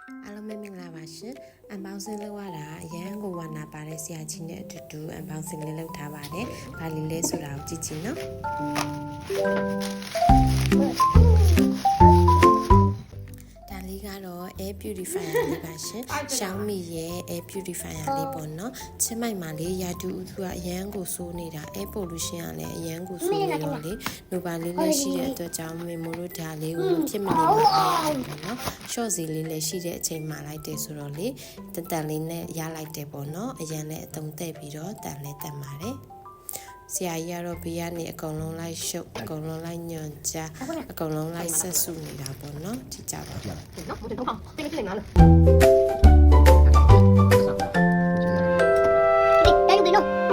အားလုံးပဲမင်္ဂလာပါရှင်။အန်ပေါင်းစင်းလောက်ရတာအရန်ကိုဝါနာပါတဲ့ဆရာကြီးနဲ့အတူတူအန်ပေါင်းစင်းလေးလောက်ထားပါတယ်။ဘာလေးလဲဆိုတာကိုကြည့်ကြည့်နော်။ဒါလေးကတော့ air purifier လေးပါရှင်။ Xiaomi ရဲ့ air purifier လေးပေါ့နော်။ချင်းမိုက်မှာလေးရာတူဥသူကအရန်ကိုစိုးနေတာ air pollution ကလည်းအရန်ကိုစိုးနေတော့လေ။နိုဘာလေးလည်းရှိတဲ့အတွက်ကြောင့်မေမိုတို့ဒါလေးကိုဖြစ်မနေမှာပေါ့နော်။ short စီလေးလည်းရှိတဲ့အချိန်မှာလိုက်တယ်ဆိုတော့လေတန်လေးနဲ့ရလိုက်တယ်ပေါ့နော်။အရန်နဲ့အသုံးသက်ပြီးတော့တန်လေးတက်ပါတယ်။ဆရာကြီးကတော့ဘေးကနေအကုန်လုံးလိုက်ရှုပ်အကုန်လုံးလိုက်ညွန်ချအကုန်လုံးလိုက်ဆက်စုနေတာပေါ့နော်ကြည့်ကြပါနော်我这头胖这个是哪了加油对喽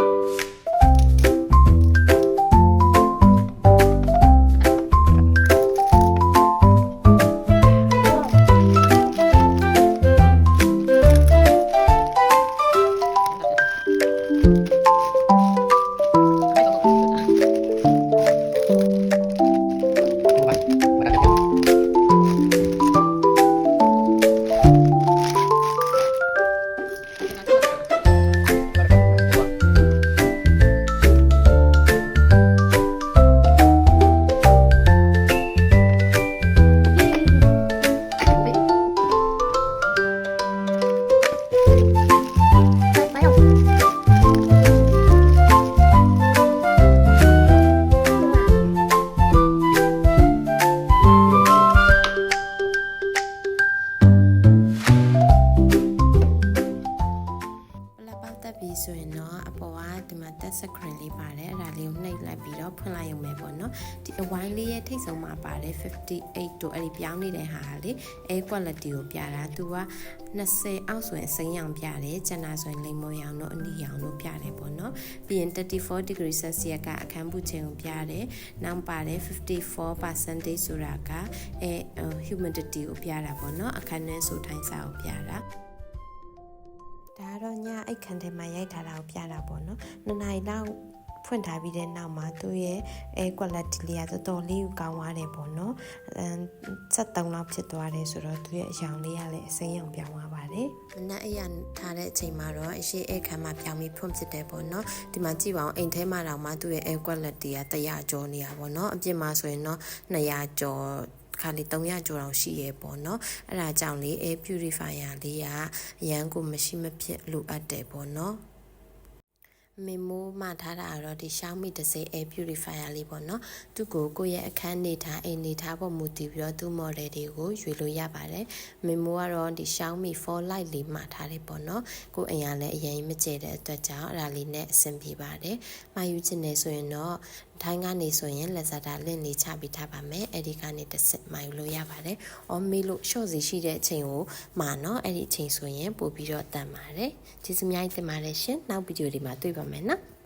ပြီးဆိုရင်တော့အပေါ်ကဒီမှာတက်စခရင်လေးပါတယ်အဲ့ဒါလေးကိုနှိပ်လိုက်ပြီးတော့ဖွင့်လိုက်ရုံပဲပေါ့နော်ဒီအဝိုင်းလေးရဲ့ထိတ်ဆုံးမှာပါတယ်58တို့အဲ့ဒီပြောင်းနေတဲ့ဟာလေ air quality ကိုပြတာသူက20အောက်ဆိုရင်စိမ်းရောင်ပြတယ်ကျန်တာဆိုရင်လိမ္မော်ရောင်တို့အနီရောင်တို့ပြတယ်ပေါ့နော်ပြီးရင်34 degree celsius ကအခန်းပူချိန်ကိုပြတယ်နောက်ပါတယ်54% ဆိုတာကhumidity ကိုပြတာပေါ့နော်အခန်းထဲဆိုထိုင်းစာကိုပြတာဒါတော့ညအိတ်ခန်းထဲမှာရိုက်ထားတာကိုပြတာပေါ့နော်2နာရီလောက်ဖွင့်ထားပြီးတဲ့နောက်မှာသူ့ရဲ့ air quality လေးကတော်တော်လေးကိုကောင်းသွားတယ်ပေါ့နော်73လောက်ဖြစ်သွားတယ်ဆိုတော့သူ့ရဲ့အရောင်လေးကလည်းအစိမ်းရောင်ပြောင်းသွားပါတယ်မနက်အိပ်ထားတဲ့အချိန်မှာတော့အရှိအိတ်ခန်းမှာပြောင်းပြီးဖွင့်ဖြစ်တယ်ပေါ့နော်ဒီမှာကြည့်ပါအောင်အိမ်ထဲမှာတော့မှသူ့ရဲ့ air quality က100ကျော်နေတာပေါ့နော်အပြင်မှာဆိုရင်တော့200ကျော်ခါလေး300ကျော်အောင်ရှိရဲပေါ့နော်အဲ့ဒါကြောင့်လေ air purifier လေးကအရန်ကိုမရှိမဖြစ်လိုအပ်တယ်ပေါ့နော်မေမိုးမှထားတာတော့ဒီ Xiaomi 10 air purifier လေးပေါ့နော်သူကိုယ့်ရဲ့အခန်းနေထားအိမ်နေထားပေါ်မူတည်ပြီးတော့သူ့ model တွေကိုရွေလို့ရပါတယ်မေမိုးကတော့ဒီ Xiaomi 4 Lite လေးမှထားတယ်ပေါ့နော်ကိုယ်အိမ်ကလည်းအရင်မကျဲတဲ့အတွက်ကြောင့်အဲ့ဒါလေးနဲ့အဆင်ပြေပါတယ်မှာယူချင်တယ်ဆိုရင်တော့ထိုင်းကနေဆိုရင် Lazada link လေးချပေးထားပါမယ်အဲ့ဒီကနေတစ်စက်မှာယူလို့ရပါတယ်။အော်မေးလို့ short စီရှိတဲ့အချိန်ကိုမှာနော်အဲ့ဒီအချိန်ဆိုရင်ပို့ပြီးတော့တန်ပါတယ်။ကျေးဇူးများတင်ပါတယ်ရှင်။နောက်ဗီဒီယိုဒီမှာတွေ့ပါမယ်နော်။